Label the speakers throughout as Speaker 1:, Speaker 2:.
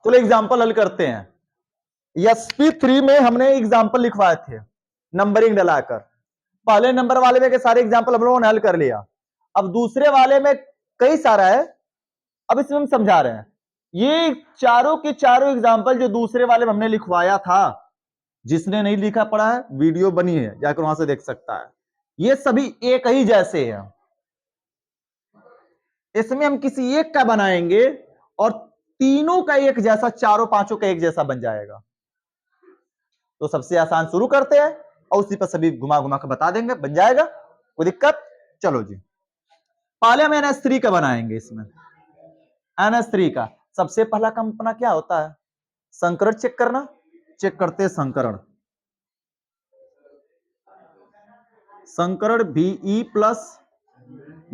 Speaker 1: चलो एग्जाम्पल हल करते हैं। sp3 में हमने एग्जाम्पल लिखवाए थे नंबरिंग डलाकर। पहले नंबर वाले में के सारे एग्जाम्पल हम लोगों ने हल कर लिया। अब दूसरे वाले में कई सारा है, अब इसमें हम समझा रहे हैं। ये चारों के चारों एग्जाम्पल जो दूसरे वाले में हमने लिखवाया था, जिसने नहीं लिखा पढ़ा है वीडियो बनी है, जाकर वहां से देख सकता है। ये सभी एक ही जैसे हैं। इसमें हम किसी एक का बनाएंगे और तीनों का एक जैसा, चारों पांचों का एक जैसा बन जाएगा। तो सबसे आसान शुरू करते हैं और उसी पर सभी घुमा घुमा के बता देंगे, बन जाएगा, कोई दिक्कत। चलो जी, पहले हम NH3 का बनाएंगे। इसमें NH3 का सबसे पहला काम अपना क्या होता है? संकरण चेक करना। चेक करते हैं संकरण। संकरण Be plus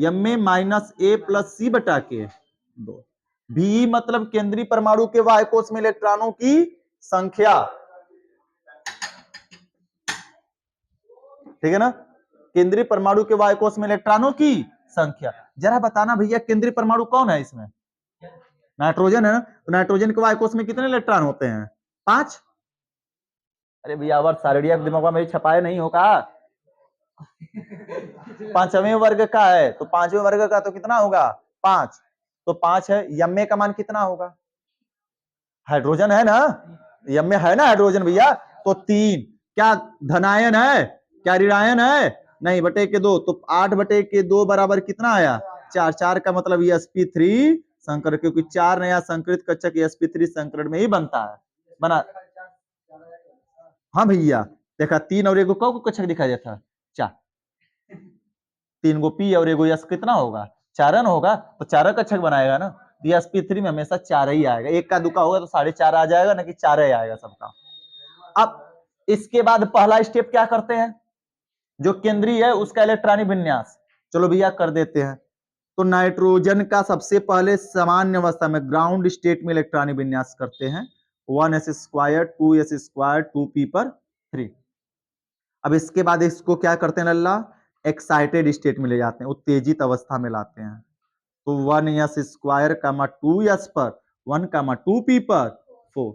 Speaker 1: Ma minus A plus C बटा के 2। Be मतलब केंद्रीय परमाणु के वायु कोश में इलेक्ट्रॉनों की संख्या, ठीक है ना? केंद्रीय परमाणु के वायु कोश में इलेक्ट्रॉनों की संख्या। जरा बताना भैया, केंद्रीय परमाणु कौन है इसमें? नाइट्रोजन है ना? तो नाइट्रोजन के वायु कोश में कितने इलेक्ट्रॉन होते हैं? 5। अरे भैया वर्ग सारड़िया दिमाग में छपाए नहीं होगा। 5वें वर्ग का है तो 5वें वर्ग का तो कितना होगा? 5। तो 5 है। यम का मान कितना होगा? हाइड्रोजन है ना, यम में है ना हाइड्रोजन भैया, तो 3। क्या धनायन है? क्या ऋणायन है? नहीं, बटे के 2, तो 8 बटे के 2 बराबर कितना आया? 4। 4 का मतलब sp3 संकरण, क्योंकि 4 नया संकरित कक्षक sp3 संकरण में ही बनता है। बना? हाँ भैया, देखा 3 और 1 को कक्षक दिखाई देता? 4। 3 गो पी और 1 गो यस कितना होगा? 4 होगा, तो 4 कक्षक बनाएगा ना। sp3 में हमेशा 4 ही आएगा। 1 का दुका होगा तो 4.5 आ जाएगा ना, कि 4 ही आएगा सबका। अब इसके बाद पहला स्टेप क्या करते हैं? जो केंद्रीय है उसका इलेक्ट्रॉनिक विन्यास। चलो भैया कर देते हैं। तो नाइट्रोजन का सबसे पहले सामान्य अवस्था में ग्राउंड स्टेट में इलेक्ट्रॉनिक विन्यास करते हैं। 1s² 2s² 2p पर 3। अब इसके बाद इसको क्या करते हैं लल्ला? एक्साइटेड स्टेट में ले जाते हैं, उत्तेजित अवस्था में लाते हैं। तो 1s² 2s पर 1 2p पर 4।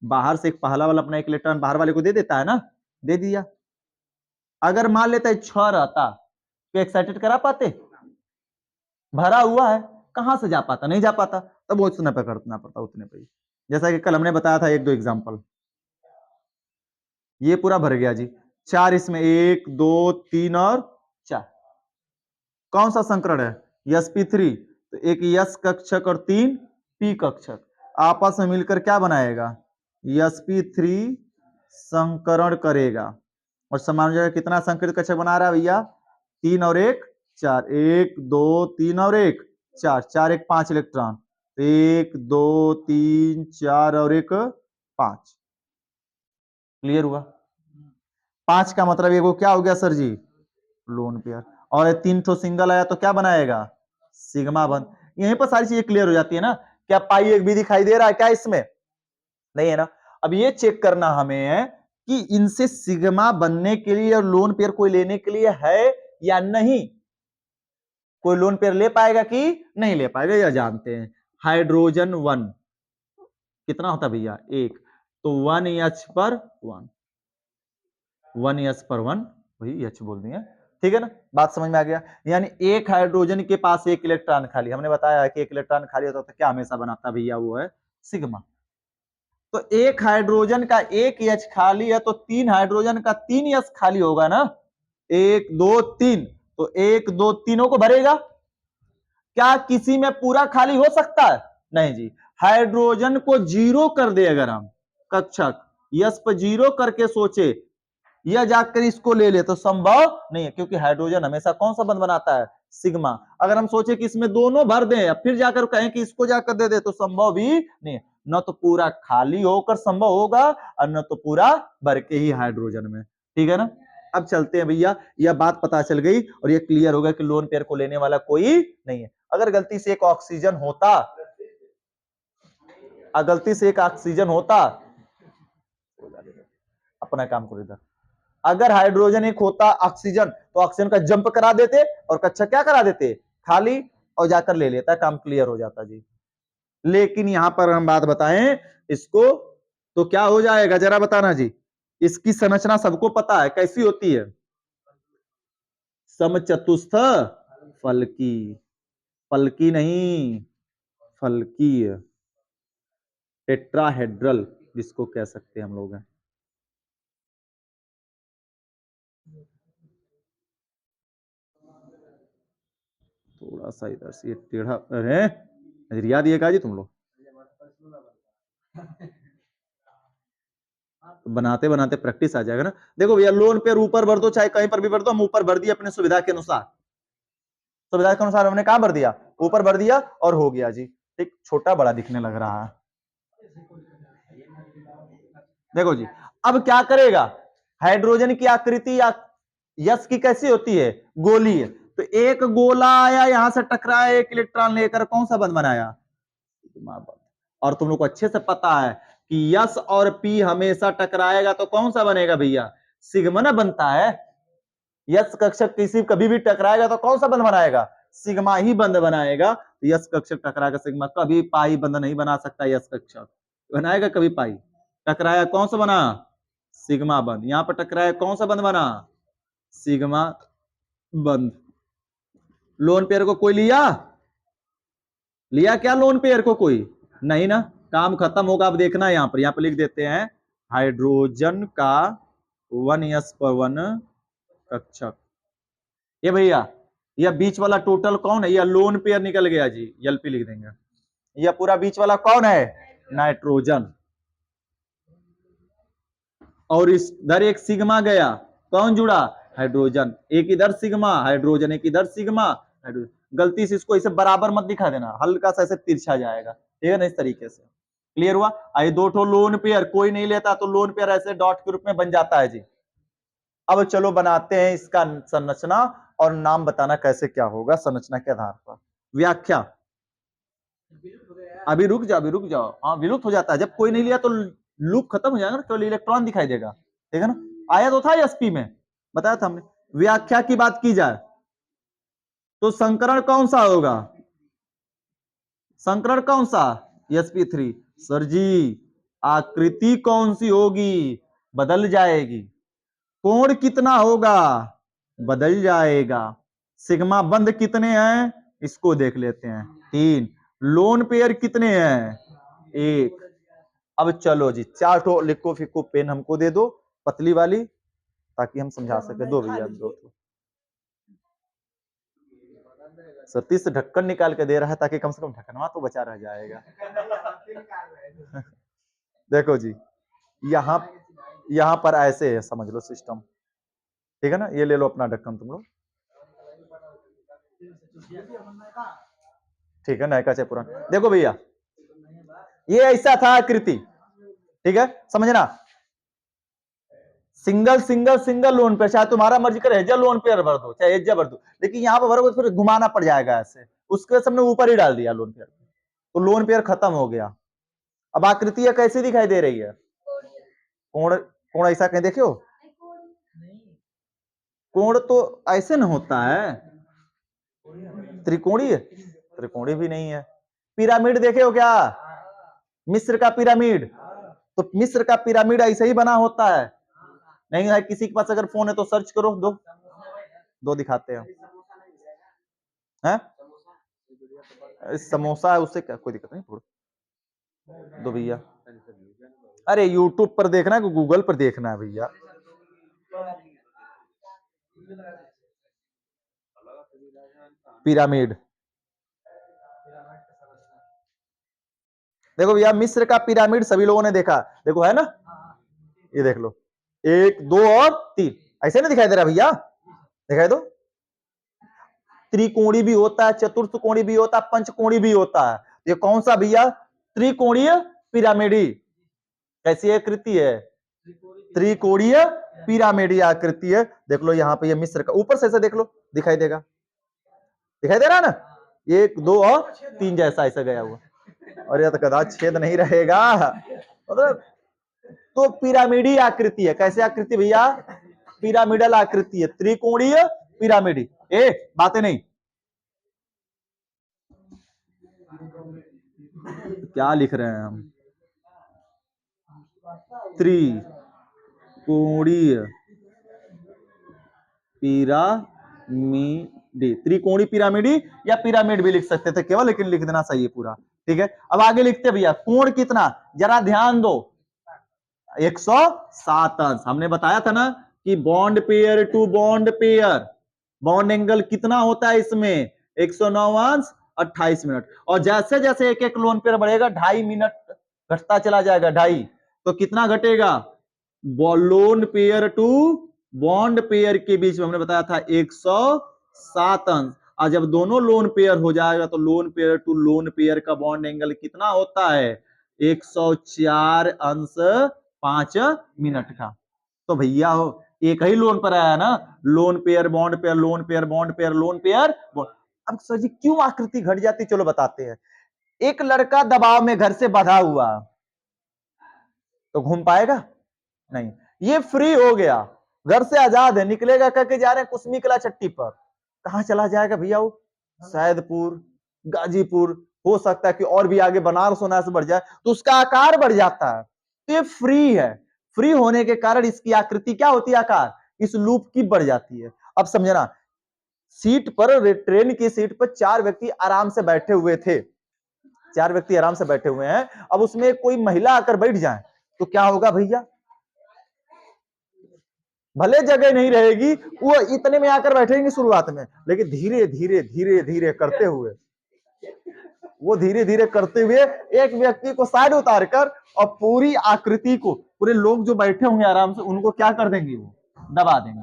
Speaker 1: बाहर से एक पहला वाला अपना एक इलेक्ट्रॉन बाहर वाले को दे देता है ना, दे दिया। अगर मान लेता है 6 रहता तो एक्साइटेड करा पाते? भरा हुआ है, कहां से जा पाता? नहीं जा पाता। तब वो उतने पे करना पड़ता, उतने पे। जैसा कि कल हमने बताया था 1-2 एग्जांपल। ये पूरा भर गया जी। 4 इसमें 1 2 3 और 4। कौन सा संकरण है? sp3। तो एक यस कक्षक और 3 पी कक्षक आपस में मिलकर क्या बनाएगा? sp3 संकरण करेगा। और समान जगह कितना संकरित कक्षक बना रहा है भैया? 3 और 1 4। 1 2 3 और 1 4। 4 1 5 इलेक्ट्रॉन। 1 2 3 4 और 1 5। क्लियर हुआ? 5 का मतलब ये क्या हो गया सर जी? Lone pair. और 3 ठो सिंगल आया तो क्या बनाएगा? सिग्मा बन। यहीं पर सारी चीजें क्लियर हो जाती है ना। क्या पाई एक भी दिखाई दे रहा है क्या इसमें? नहीं है ना। अब ये चेक करना हमें है कि इनसे सिग्मा बनने के लिए और लोन पेयर कोई लेने के लिए है या नहीं। कोई लोन पेयर ले पाएगा कि नहीं ले पाएगा, यह जानते हैं। हाइड्रोजन 1 कितना होता भैया? 1। तो 1h पर 1, 1s पर 1, वही h बोल दिया, ठीक है ना? बात समझ में आ गया? यानी एक हाइड्रोजन के पास एक इलेक्ट्रॉन खाली, हमने बताया कि एक इलेक्ट्रॉन खाली होता तो क्या हमेशा बनाता भैया? वो है सिग्मा। तो एक हाइड्रोजन का एक H खाली है तो 3 हाइड्रोजन का 3 H खाली होगा ना। 1 2 3, तो 1 2 तीनों को भरेगा। क्या किसी में पूरा खाली हो सकता है? नहीं जी। हाइड्रोजन को 0 कर दे अगर हम कक्षक, यस पर 0 करके सोचे या जाकर इसको ले ले तो संभव नहीं है, क्योंकि हाइड्रोजन हमेशा कौन सा बंध बनाता है? सिग्मा। अगर हम सोचे कि इसमें दोनों भर दें या फिर जाकर कहें कि इसको जाकर दे दे तो संभव भी नहीं है। न तो पूरा खाली होकर संभव होगा और न तो पूरा भर के ही हाइड्रोजन में, ठीक है ना? अब चलते हैं भैया, यह बात पता चल गई और यह क्लियर हो गया कि लोन पेयर को लेने वाला कोई नहीं है। अगर गलती से एक ऑक्सीजन होता, गलती से एक ऑक्सीजन होता, अपना काम करो इधर। अगर हाइड्रोजन एक होता ऑक्सीजन, तो ऑक्सीजन का जंप करा देते और कक्षा क्या करा देते? खाली, और जाकर ले लेता, काम क्लियर हो जाता जी। लेकिन यहां पर हम बात बताएं इसको तो क्या हो जाएगा जरा बताना जी। इसकी संरचना सबको पता है कैसी होती है, समचतुस्थ फलकी, फलकी नहीं फलकीय, टेट्राहेड्रल जिसको कह सकते हैं हम लोग हैं। थोड़ा सा इधर से ये टेढ़ा है, नजरिया दिएगा जी तुम लोग, तो बनाते बनाते प्रैक्टिस आ जाएगा ना। देखो भैया लोन पे ऊपर भर दो चाहे कहीं पर भी भर दो, हम ऊपर भर दिए अपने सुविधा के अनुसार, सुविधा के अनुसार हमने कहां भर दिया, ऊपर भर दिया और हो गया जी। ठीक, छोटा बड़ा दिखने लग रहा है। देखो जी अब क्या करेगा, हाइड्रोजन की आकृति या यस की कैसी होती है, गोली है, तो एक गोला आया यहां से टकराया एक इलेक्ट्रॉन लेकर, कौन सा बंध बनाया, और तुम लोग को अच्छे से पता है कि यस और पी हमेशा टकराएगा तो कौन सा बनेगा भैया, सिग्मा ना बनता है। यस कक्षक किसी कभी भी टकराएगा तो कौन सा बंध बनाएगा, सिग्मा ही बंध बनाएगा। यस कक्षक टकराएगा सिग्मा, कभी पाई बंध नहीं बना सकता, यस कक्षक बनाएगा कभी पाई, टकराया कौन सा बना, सिग्मा बंध, यहां पर टकराया कौन सा बंध बना, सिग्मा बंध। लोन पेयर को कोई लिया, लिया क्या लोन पेयर को कोई नहीं ना, काम खत्म होगा। अब देखना यहाँ पर लिख देते हैं हाइड्रोजन का 1s/1 कक्षक। ये भैया यह बीच वाला टोटल कौन है, यह लोन पेयर निकल गया जी, एलपी लिख देंगे। यह पूरा बीच वाला कौन है, नाइट्रोजन, और इधर एक सिग्मा गया, कौन जुड़ा, हाइड्रोजन, एक इधर सिग्मा हाइड्रोजन, एक इधर सिग्मा हाइड्रोजन। गलती से इसको इसे बराबर मत दिखा देना, हल्का सा ऐसे तिरछा जाएगा, ठीक है ना, इस तरीके से। क्लियर हुआ। आई दो ठो लोन पेयर कोई नहीं लेता तो लोन पेयर ऐसे डॉट के रूप में बन जाता है जी। अब चलो बनाते हैं इसका संरचना और नाम बताना कैसे क्या होगा संरचना के आधार पर। व्याख्या, अभी रुक जाओ, अभी रुक जाओ, हाँ विलुप्त हो जाता है जब कोई नहीं लिया तो लूप खत्म हो जाएगा ना, केवल इलेक्ट्रॉन दिखाई देगा, ठीक है ना। आया तो था एसपी में, बताया था हमने। व्याख्या की बात की जाए तो संकरण कौन सा होगा, संकरण कौन सा, sp3। सर जी आकृति कौन सी होगी, बदल जाएगी। कोण कितना होगा, बदल जाएगा। सिग्मा बंध कितने हैं, इसको देख लेते हैं, 3। लोन पेयर कितने हैं, 1। अब चलो जी 4 ठो लिखो फिको पेन हमको दे दो, पतली वाली, ताकि हम समझा सके। दो भैया, दो ठो। सतीश से ढक्कन निकाल के दे रहा है ताकि कम से कम ढक्कनवा तो बचा रह जाएगा। देखो जी यहाँ यहाँ पर ऐसे है, समझ लो सिस्टम, ठीक है ना। ये ले लो अपना ढक्कन तुम लोग, ठीक है, नयका चाहे पुराना। देखो भैया ये ऐसा था आकृति, ठीक है, समझना। सिंगल सिंगल सिंगल लोन पे, चाहे तुम्हारा मर्जी करे हेजा लोन पेयर भर दो चाहे हेजा भर दो, लेकिन यहाँ पर भरोगे तो फिर घुमाना पड़ जाएगा ऐसे, उसके सबने ऊपर ही डाल दिया लोन पेयर, तो लोन पेयर खत्म हो गया। अब आकृति कैसी दिखाई दे रही है, कोण, कोण ऐसा कहीं देखो, कोण तो ऐसे न होता है, त्रिकोणीय है, त्रिकोणीय भी नहीं है। पिरामिड देखे हो क्या, मिस्र का पिरामिड, तो मिस्र का पिरामिड ऐसे ही बना होता है। नहीं है किसी के पास अगर फोन है तो सर्च करो, दो दो दिखाते हैं, समोसा है उससे क्या कोई दिक्कत नहीं, थोड़ा दो भैया। अरे यूट्यूब पर देखना है कि गूगल पर देखना है भैया, पिरामिड। देखो भैया मिस्र का पिरामिड सभी लोगों ने देखा, देखो है ना, ये देख लो 1 2 और 3, ऐसे ना दिखाई दे रहा भैया, दिखाई दो। त्रिकोणी भी होता है, चतुर्थकोणी भी होता है, पंचकोणी भी होता है। ये कौन सा भैया, त्रिकोणीय पिरामिडी। कैसी आकृति है, त्रिकोणीय पिरामिडी आकृति है। देख लो यहाँ पे ये मिस्र का, ऊपर से ऐसे देख लो दिखाई देगा, दिखाई दे रहा है ना, 1 2 और 3 जैसा ऐसा गया हुआ, और यह तो कदाच छेद नहीं रहेगा, मतलब तो पिरामिडी आकृति है। कैसे आकृति भैया, पिरामिडल आकृति है, त्रिकोणीय पिरामिडी। बातें नहीं, क्या लिख रहे हैं हम? त्रिकोणीय पिरामिड, त्रिकोणीय पिरामिडी या पिरामिड भी लिख सकते थे केवल, लेकिन लिख देना सही है पूरा। ठीक है, अब आगे लिखते भैया, कोण कितना, जरा ध्यान दो, 107 अंश। हमने बताया था ना कि bond pair to bond pair bond angle कितना होता है इसमें, 109 अंश 28 मिनट। और जैसे जैसे एक एक लोन पेयर बढ़ेगा 2.5 मिनट घटता चला जाएगा, 2.5, तो कितना घटेगा, lone pair to bond pair के बीच में हमने बताया था 107 अंश। और जब दोनों लोन पेयर हो जाएगा तो lone pair to lone pair का बॉन्ड एंगल कितना होता है, 104 अंश 5 मिनट का। तो भैया हो एक ही लोन पर आया ना, lone pair bond pair lone pair bond pair lone pair. अब सर जी क्यों आकृति घट जाती, चलो बताते हैं। एक लड़का दबाव में घर से बंधा हुआ तो घूम पाएगा नहीं, ये फ्री हो गया, घर से आजाद है, निकलेगा करके जा रहे हैं कुसमी कला चट्टी पर, कहां चला जाएगा भैया वो, सैदपुर, गाजीपुर, हो सकता है कि और भी आगे बनारस होना से बढ़ जाए, तो उसका आकार बढ़ जाता है। तो ये फ्री है, फ्री होने के कारण इसकी आकृति क्या होती है, आकार इस लूप की बढ़ जाती है। अब समझना, सीट पर, ट्रेन की सीट पर 4 व्यक्ति आराम से बैठे हुए थे, 4 व्यक्ति आराम से बैठे हुए हैं। अब उसमें कोई महिला आकर बैठ जाए तो क्या होगा भैया, भले जगह नहीं रहेगी, वो इतने में आकर बैठेंगे शुरुआत में, लेकिन धीरे धीरे धीरे धीरे करते हुए, वो धीरे धीरे करते हुए एक व्यक्ति को साइड उतार कर और पूरी आकृति को, पूरे लोग जो बैठे होंगे आराम से, उनको क्या कर देंगे, वो दबा देंगे।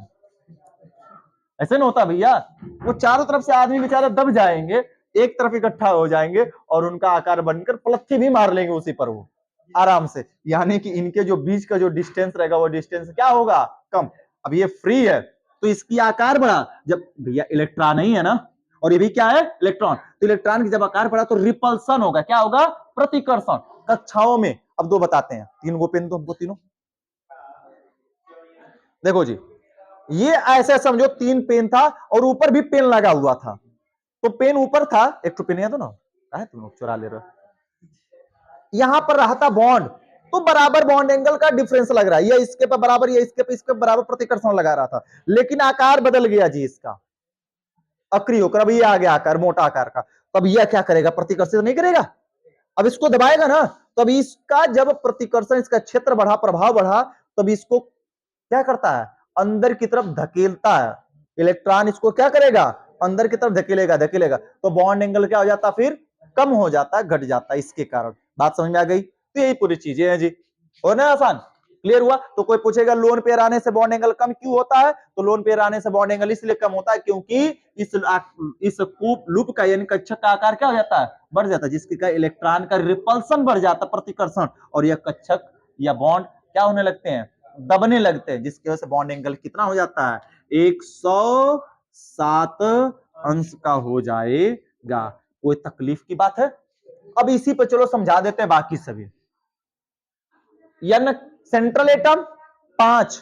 Speaker 1: ऐसे ना होता भैया, वो चारों तरफ से आदमी बेचारे दब जाएंगे, एक तरफ इकट्ठा हो जाएंगे और उनका आकार बनकर पलथी भी मार लेंगे उसी पर वो आराम से। यानी कि इनके जो बीच का जो डिस्टेंस रहेगा वो डिस्टेंस क्या होगा, कम। अब ये फ्री है तो इसकी आकार बढ़ा, जब भैया इलेक्ट्रॉन ही है ना, और ये भी क्या है, इलेक्ट्रॉन, तो इलेक्ट्रॉन की जब आकार बढ़ा तो रिपल्सन होगा, क्या होगा, प्रतिकर्षण। कक्षाओं में अब दो बताते हैं, तीन वो पेन तो हमको तीनों, देखो जी, ये ऐसे समझो 3 पेन था और ऊपर भी पेन लगा हुआ था, तो पेन ऊपर था, एक तो पेन है तो ना है, तुम लोग चुरा ले रहे हो, यहां पर रहा था बॉन्ड, तो बराबर बॉन्ड एंगल का डिफरेंस लग रहा है, ये इसके पर बराबर, ये इसके बराबर प्रतिकर्षण लगा रहा था, लेकिन आकार बदल गया जी इसका, अक्रिय होकर अब ये आ गया आकार, मोटा आकार का। तब यह क्या करेगा, प्रतिकर्षित नहीं करेगा, अब इसको दबाएगा ना, तब इसका जब प्रतिकर्षण, इसका क्षेत्र बढ़ा, प्रभाव बढ़ा, तब इसको क्या करता है, अंदर की तरफ धकेलता है, इलेक्ट्रॉन इसको क्या करेगा, अंदर की तरफ धकेलेगा धकेलेगा, तो बॉन्ड एंगल क्या हो जाता है, फिर कम हो जाता है, घट जाता है, इसके कारण। बात समझ में आ गई, तो यही पूरी चीजें हैं जी, हो ना आसान, क्लियर हुआ। तो कोई पूछेगा लोन पेयर आने से बॉन्ड एंगल कम क्यों होता है, तो लोन पेयर आने से बॉन्ड एंगल इसलिए कम होता है क्योंकि इस लूप का यानी कक्षक का आकार क्या हो जाता है, बढ़ जाता है, जिसके कारण इलेक्ट्रॉन का रिपल्सन बढ़ जाता है, प्रतिकर्षण, और यह कक्षक या बॉन्ड क्या होने लगते हैं, दबने लगते हैं, जिसकी वजह से बॉन्ड एंगल कितना हो जाता है, 107 अंश का हो जाएगा। कोई तकलीफ की बात है? अब इसी पे चलो समझा देते हैं बाकी सभी। एन सेंट्रल एटम 5,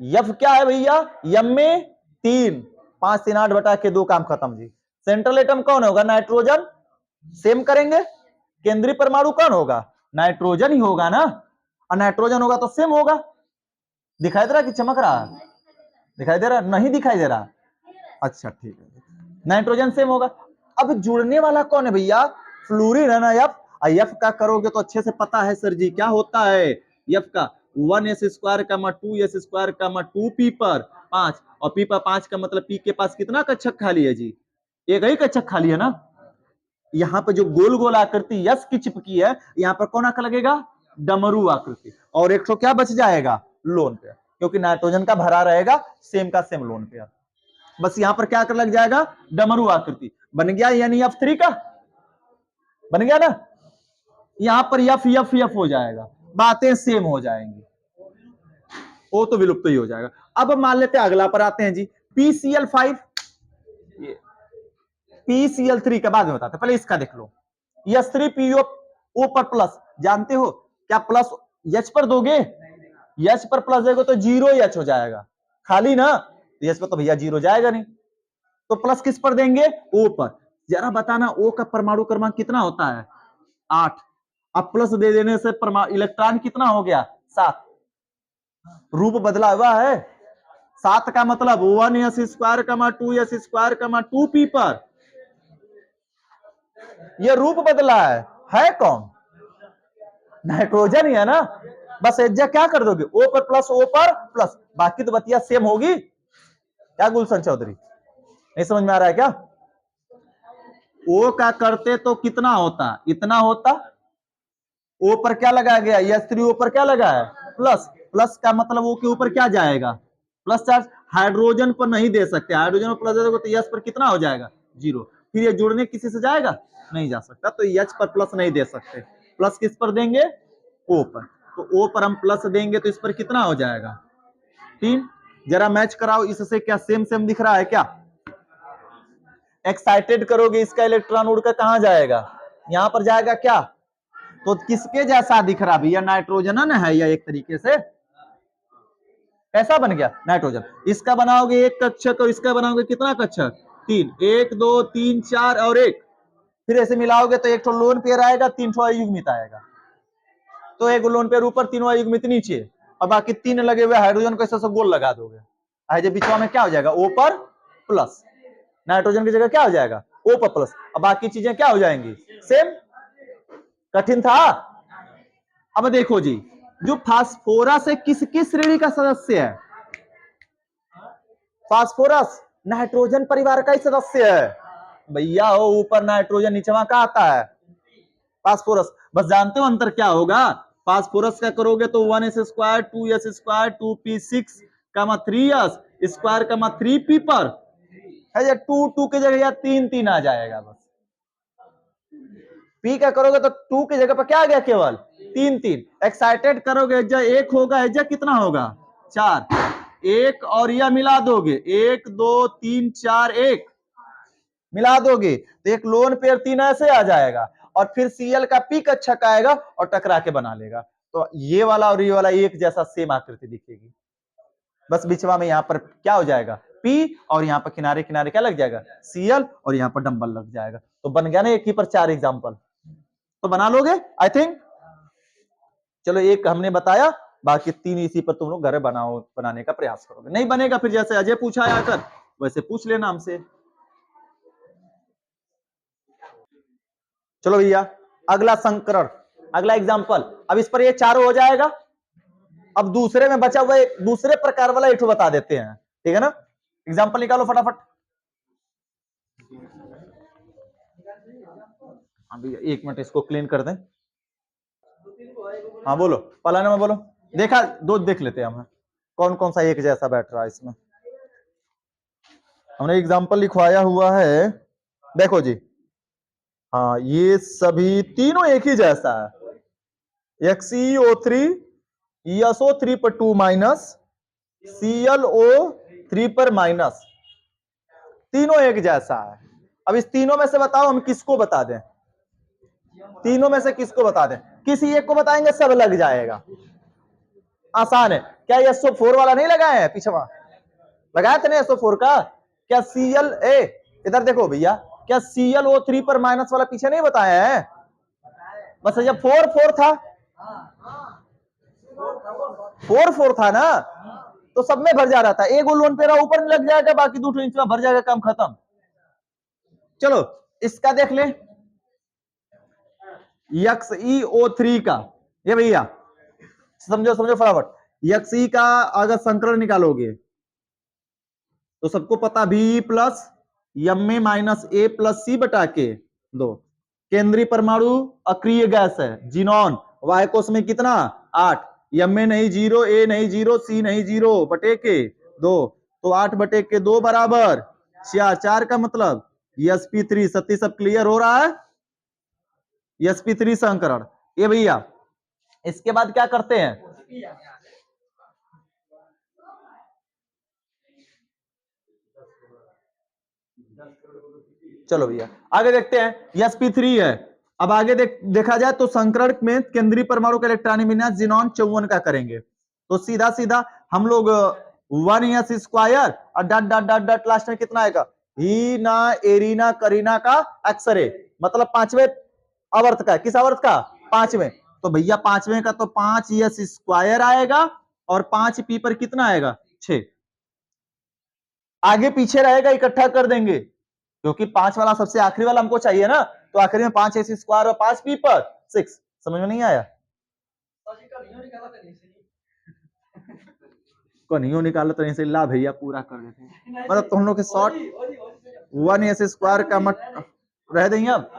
Speaker 1: एफ क्या है भैया, एम में 3, 5 3 8 बटा के 2, काम खत्म जी। सेंट्रल एटम कौन होगा, नाइट्रोजन, सेम करेंगे, केंद्रीय परमाणु कौन होगा, नाइट्रोजन ही होगा ना, और नाइट्रोजन होगा तो सेम होगा। दिखाई दे रहा कि चमक रहा, दिखाई दे रहा, नहीं दिखाई दे रहा, अच्छा ठीक है, नाइट्रोजन सेम होगा। अब जुड़ने वाला कौन है भैया, फ्लोरीन है ना, एफ, एफ का करोगे तो अच्छे से पता है सर जी क्या होता है, एफ का 1s स्क्वायर का 2s स्क्वायर का 2 पी पर 5, और पी पर 5 का मतलब पी के पास कितना कक्षक खाली है जी, एक ही कक्षक खाली है ना। यहाँ पे जो गोल गोल आकृति यस की चिपकी है, यहाँ पर कौन आकर लगेगा, डमरू आकृति, और एक तो क्या बच जाएगा, लोन पेयर, क्योंकि नाइट्रोजन का भरा रहेगा सेम का सेम लोन पेयर, बस यहां पर क्या कर लग जाएगा, डमरू आकृति बन गया, यानी F3 का बन गया ना, यहां पर एफ एफ एफ हो जाएगा, बातें सेम हो जाएंगी, वो तो विलुप्त ही हो जाएगा। अब मान लेते हैं अगला पर आते हैं जी, PCl5, PCl3 के बाद में बताते हैं, पहले इसका देख लो, H3PO O पर प्लस, जानते हो क्या प्लस H पर दोगे, H पर प्लस देगा तो 0H हो जाएगा, खाली ना, H पर तो भैया 0 जाएगा नहीं, तो प्लस किस पर देंगे, O पर, जरा बताना ओ का परमाणु क्रमांक कितना होता है? 8। अब प्लस दे देने से इलेक्ट्रॉन कितना हो गया? 7। रूप बदला हुआ है। 7 का मतलब 1s स्क्वायर कमा 2s स्क्वायर कमा 2p पर ये रूप बदला है कौन? नाइट्रोजन ही है ना। बस एज्जा क्या कर दोगे? ओ पर प्लस ओ पर प्लस, बाकी तो बतिया सेम होगी। क्या गुलशन चौधरी, नहीं समझ में आ रहा है क्या? ओ का करते तो कितना होता? इतना होता। ओ पर क्या लगाया गया? S3 ओ पर क्या लगा है? प्लस। प्लस का मतलब ओ के ऊपर क्या जाएगा? Plus charge. हाइड्रोजन पर नहीं दे सकते, हाइड्रोजन पर प्लस दे दोगे तो S पर कितना हो जाएगा? 0। फिर ये जुड़ने किसी से जाएगा? नहीं जा सकता, तो H पर प्लस नहीं दे सकते। प्लस किस पर देंगे? O पर। तो O पर हम प्लस देंगे तो इस पर कितना हो जाएगा? 3। जरा मैच कराओ इससे, क्या सेम सेम दिख रहा है क्या? एक्साइटेड करोगे इसका इलेक्ट्रॉन उड़कर कहां जाएगा? यहां पर जाएगा क्या? तो किसके जैसा दिख रहा भैया? नाइट्रोजन है या एक तरीके से। कैसा बन गया? नाइट्रोजन। इसका बनाओगे एक कक्षक और इसका बनाओगे कितना कक्षक? 3। 1 2 3 4 और 1। फिर ऐसे मिलाओगे तो एक तो लोन पेयर आएगा, 3 ठो अयुग्मित आएगा। तो एक लोन पेयर ऊपर, 3 अयुग्मित नीचे, और बाकी 3 लगे हुए हाइड्रोजन को ऐसा सब गोल लगा दोगे। आज बीच में क्या हो जाएगा? O पर प्लस। नाइट्रोजन की जगह क्या हो जाएगा? O पर प्लस, और बाकी चीजें क्या हो जाएंगी? सेम। कठिन था। अब देखो जी, जो फास्फोरस है किसकी श्रेणी का सदस्य है? फास्फोरस नाइट्रोजन परिवार का ही सदस्य है भैया। हो ऊपर नाइट्रोजन, नीचे का आता है फास्फोरस। बस जानते हो अंतर क्या होगा? फास्फोरस का करोगे तो 1s square 2s square 2p6 3s square 3p पर है, 2 2 की जगह 3 3 आ जाएगा बस। पी का करोगे तो 2 की जगह पर क्या आ गया? केवल 3 3। एक्साइटेड करोगे एज्जा 1 होगा, एज्जा कितना होगा? 4। 1 और यह मिला दोगे, 1 2 3 4 1 मिला दोगे तो एक लोन पेयर 3 ऐसे आ जाएगा, और फिर Cl का पी कक्षक आएगा और टकरा के बना लेगा। तो ये वाला और ये वाला एक जैसा सेम आकृति दिखेगी। बस बिचवा में यहाँ पर क्या हो जाएगा? P, और यहाँ पर किनारे किनारे क्या लग जाएगा? Cl, और यहाँ पर डंबल लग जाएगा। तो बन गया ना एक ही पर 4 एग्जाम्पल। तो बना लोगे आई थिंक। चलो एक हमने बताया, बाकी 3 इसी पर तुम लोग घर बनाने का प्रयास करोगे। नहीं बनेगा फिर जैसे अजय पूछा है आकर, वैसे पूछ लेना हमसे। चलो भैया अगला संकरण, अगला एग्जाम्पल। अब इस पर ये चारों हो जाएगा। अब दूसरे में बचा हुआ दूसरे प्रकार वाला एक बता देते हैं, ठीक है ना? एग्जाम्पल निकालो फटाफट। हाँ भैया 1 मिनट इसको क्लीन कर दें। हाँ बोलो, पहला नंबर बोलो। देखा, दो देख लेते हैं हम कौन कौन सा एक जैसा बैठ रहा है इसमें। हमने एग्जाम्पल लिखवाया हुआ है, देखो जी। हाँ ये सभी तीनों एक ही जैसा है। XeO3 SO3 पर 2 माइनस, ClO3 पर माइनस, तीनों एक जैसा है। अब इस तीनों में से बताओ हम किसको बता दें? तीनों में से किसको बता दें? किसी एक को बताएंगे सब लग जाएगा, आसान है। क्या ये SO4 वाला नहीं लगाए हैं? पीछे लगाया था ना SO4 का? क्या Cl इधर देखो भैया, क्या ClO3 पर माइनस वाला पीछे नहीं बताया है? बस जब 4 4 था, 4 4 था ना, तो सब में भर जा रहा था। एक लोन पेरा ऊपर में लग जाएगा, बाकी 2 इंच में भर जाएगा, काम खत्म। चलो इसका देख ले, XeO3 का, ये भैया समझो समझो फटाफट। Xe का अगर संकरण निकालोगे तो सबको पता V प्लस एम माइनस ए प्लस सी बटा के 2। केंद्रीय परमाणु अक्रिय गैस है जिनॉन, वाय कोश में कितना? 8। एम नहीं 0, ए नहीं 0, सी नहीं 0 बटे के 2, तो 8 बटे के 2 बराबर 4। 4 का मतलब sp3। सत्ती सब क्लियर हो रहा है? sp3 संकरण। ये भैया इसके बाद क्या करते हैं? चलो भैया आगे देखते हैं। sp3 है। अब आगे देखा जाए तो संकरण में केंद्रीय परमाणु का इलेक्ट्रॉनिक विन्यास जिनॉन 54 का करेंगे। तो सीधा सीधा हम लोग 1s स्क्वायर और dot dot dot dot last में कितना आएगा? हीना एरीना करीना का एक्सरे, मतलब पांचवें आवर्त का, किस आवर्त का? पांचवें। तो भैया पांचवें का तो 5s स्क्वायर आएगा और 5p पर कितना आएगा? 6। आगे पीछे रहेगा इकट्ठा कर देंगे, क्योंकि 5 वाला सबसे आखिरी वाला हमको चाहिए ना, तो आखिरी में 5s स्क्वायर और 5p पर 6। समझ में नहीं आया? को नहीं निकाला तो ऐसे ला भैया पूरा कर देते हैं, मतलब तुम लोग के शॉर्ट 1s स्क्वायर का मत रह देंगे अब।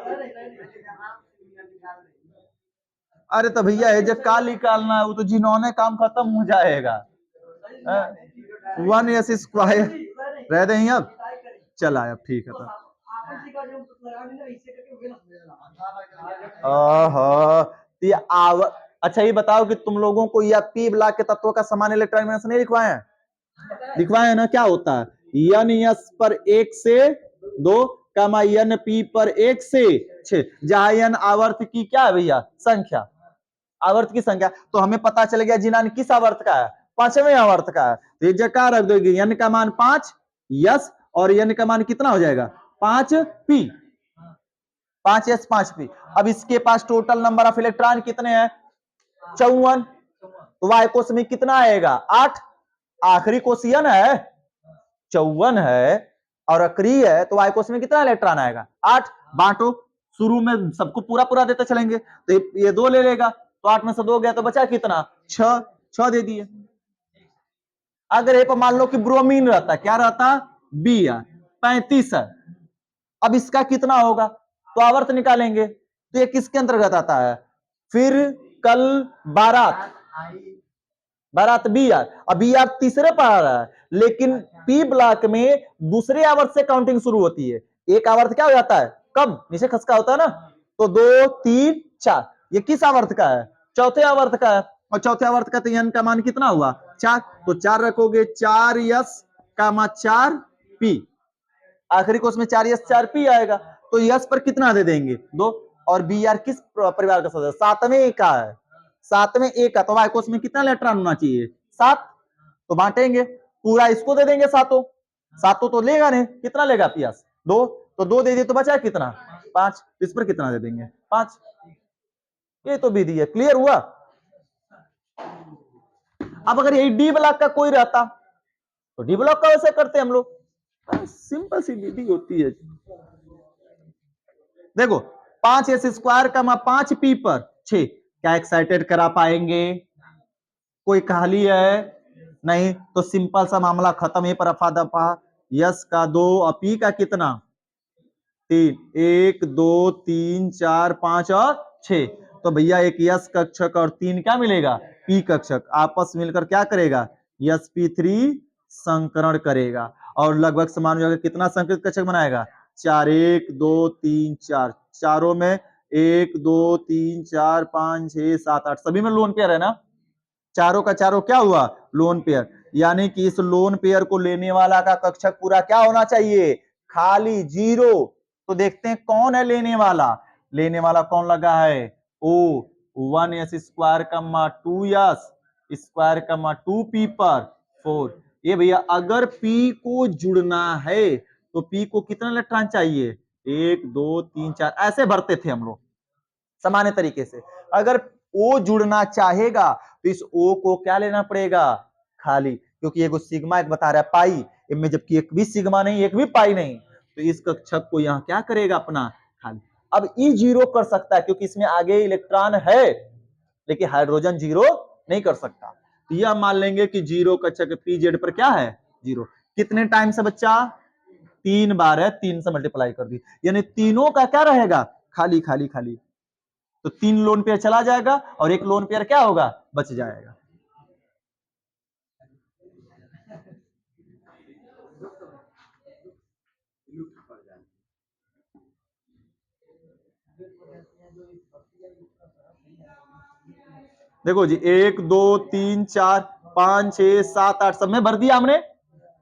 Speaker 1: अरे तो भैया ये जो का निकालना है वो तो जिन्होंने काम खत्म हो जाएगा। 1s स्क्वायर रह देंगे अब। चला अब ठीक है तो अच्छा ये बताओ कि तुम लोगों को यह पी ब्लॉक के तत्वों का समान इलेक्ट्रॉनिक विन्यास नहीं लिखवाए हैं? लिखवाए है ना? क्या होता है? एन एस पर 1 से 2 कामा एन पी पर 1 से 6, जहां एन आवर्त की क्या है भैया? संख्या, आवर्त की संख्या। तो हमें पता चल गया जिनान किस आवर्त का है? पांचवें आवर्त का है। तो ये जगह रख दोगे, एन का मान 5 यस और एन का मान कितना हो जाएगा? 5p, 5s 5p। अब इसके पास टोटल नंबर ऑफ इलेक्ट्रॉन कितने हैं? 54। तो वाई कोश में कितना आएगा? 8। आखिरी कोशियन है 54 है और अक्रिय है, तो वाई कोश में कितना इलेक्ट्रॉन आएगा? 8। बांटो, शुरू में सबको पूरा पूरा देते चलेंगे, तो ये 2 ले लेगा, तो 8 में से 2 गया तो बचा कितना? 6। 6 दे दिए। अगर ये पर मान लो कि ब्रोमीन रहता, क्या रहता? बी है, 35 है। अब इसका कितना होगा? तो आवर्त निकालेंगे, तो ये किसके अंतर्गत आता है? फिर कल बारात, बारात बी आर। अब बी आर तीसरे पर आ रहा है, लेकिन पी ब्लॉक में दूसरे आवर्त से काउंटिंग शुरू होती है। एक आवर्त क्या हो जाता है? कब नीचे खसका होता है ना, तो 2 3 4। ये किस आवर्त का है? चौथे आवर्त का है, और चौथे आवर्त का तो एन का मान कितना हुआ? 4। तो 4 रखोगे, 4s का मान 4p, आखिरी को उसमें 4s 4p आएगा। तो यस पर कितना दे देंगे? 2। और बी आर किस परिवार का सदस्य? 7वें का है, 7वें ए का। तो वाई कोश में कितना इलेक्ट्रॉन होना चाहिए? 7। तो बांटेंगे, पूरा इसको दे देंगे सातों, सातों तो लेगा नहीं, कितना लेगा पियास? 2। तो 2 दे दिए तो बचा कितना? 5। इस पर कितना दे देंगे? 5। ये तो विधि है, क्लियर हुआ? अब अगर यही डी ब्लॉक का कोई रहता तो डी ब्लॉक का वैसे करते हम लोग, सिंपल सी विधि होती है। देखो 5s स्क्वायर का 5p पर 6, क्या एक्साइटेड करा पाएंगे? कोई खाली है? नहीं, तो सिंपल सा मामला खत्म। है पर अफा दफा, यस का 2 और पी का कितना? 3। 1 2 3 4 5 और 6। तो भैया एक यस कक्षक और 3 क्या मिलेगा? पी कक्षक। आपस मिलकर क्या करेगा? यस p3 संकरण करेगा और लगभग समान हो जाएगा। कितना संकृत कक्षक बनाएगा? 4 1 2 3 4, चारों में 1 2 3 4 5 6 7 8, सभी में लोन पेयर है ना? चारों का चारों क्या हुआ? Lone pair. यानी कि इस लोन पेयर को लेने वाला का कक्षक पूरा क्या होना चाहिए? खाली, जीरो। तो देखते हैं कौन है लेने वाला। लेने वाला कौन लगा है? ओ 1s स्क्वायर कम्मा 2s स्क्वायर कम्मा 2p पर 4। ये भैया अगर p को जुड़ना है तो p को कितना इलेक्ट्रॉन चाहिए? 1 2 3 4, ऐसे भरते थे हम लोग सामान्य तरीके से। अगर O जुड़ना चाहेगा तो इस O को क्या लेना पड़ेगा? खाली, क्योंकि एक सिग्मा एक बता रहा है पाई, इनमें जबकि एक भी सिग्मा नहीं एक भी पाई नहीं, तो इस कक्षक को यहाँ क्या करेगा? अपना खाली। अब ई जीरो कर सकता है क्योंकि इसमें आगे इलेक्ट्रॉन है, लेकिन हाइड्रोजन जीरो नहीं कर सकता। तो यह मान लेंगे कि जीरो कक्षक पीजेड पर क्या है? जीरो। कितने टाइम से बच्चा? 3 बार है, 3 से मल्टीप्लाई कर दी, यानी तीनों का क्या रहेगा? खाली खाली खाली। तो 3 लोन पेयर चला जाएगा और एक लोन पेयर क्या होगा? बच जाएगा। देखो जी 1 2 3 4 5 6 7 8 सब में भर दिया हमने,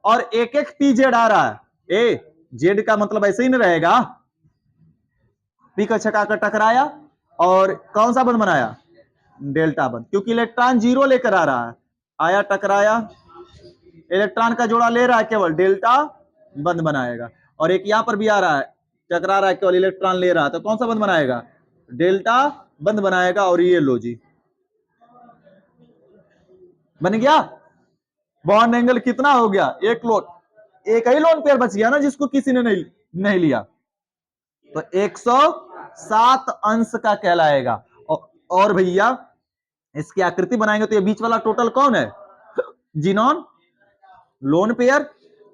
Speaker 1: और एक एक पी जेड आ रहा है। ए जेड का मतलब ऐसे ही नहीं रहेगा, पी का छका कर टकराया और कौन सा बंद बनाया? डेल्टा बंद, क्योंकि इलेक्ट्रॉन जीरो लेकर आ रहा है। आया टकराया, इलेक्ट्रॉन का जोड़ा ले रहा है, केवल डेल्टा बंद बनाएगा। और एक यहां पर भी आ रहा है, टकरा रहा है, केवल इलेक्ट्रॉन ले रहा है, तो कौन सा बंध बनाएगा? डेल्टा बंध बनाएगा। और ये लो जी, बन गया। बॉन्ड एंगल कितना हो गया? एक लोन, एक ही लोन पेयर बच गया ना जिसको किसी ने नहीं लिया, तो 107 अंश का कहलाएगा। और भैया इसकी आकृति बनाएंगे तो ये बीच वाला टोटल कौन है? जिनॉन लोन पेयर,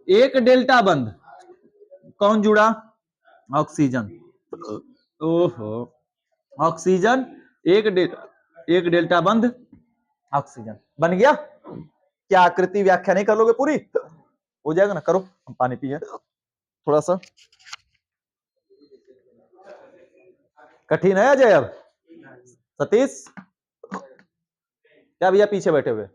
Speaker 1: एक डेल्टा बंध, कौन जुड़ा? ऑक्सीजन। ओहो, ऑक्सीजन, एक डेल्टा बंध ऑक्सीजन बन गया। क्या आकृति व्याख्या नहीं कर लोगे पूरी? हो जाएगा ना, करो। हम पानी पिए थोड़ा सा। कठिन है अजय? अब सतीश क्या भैया पीछे बैठे हुए?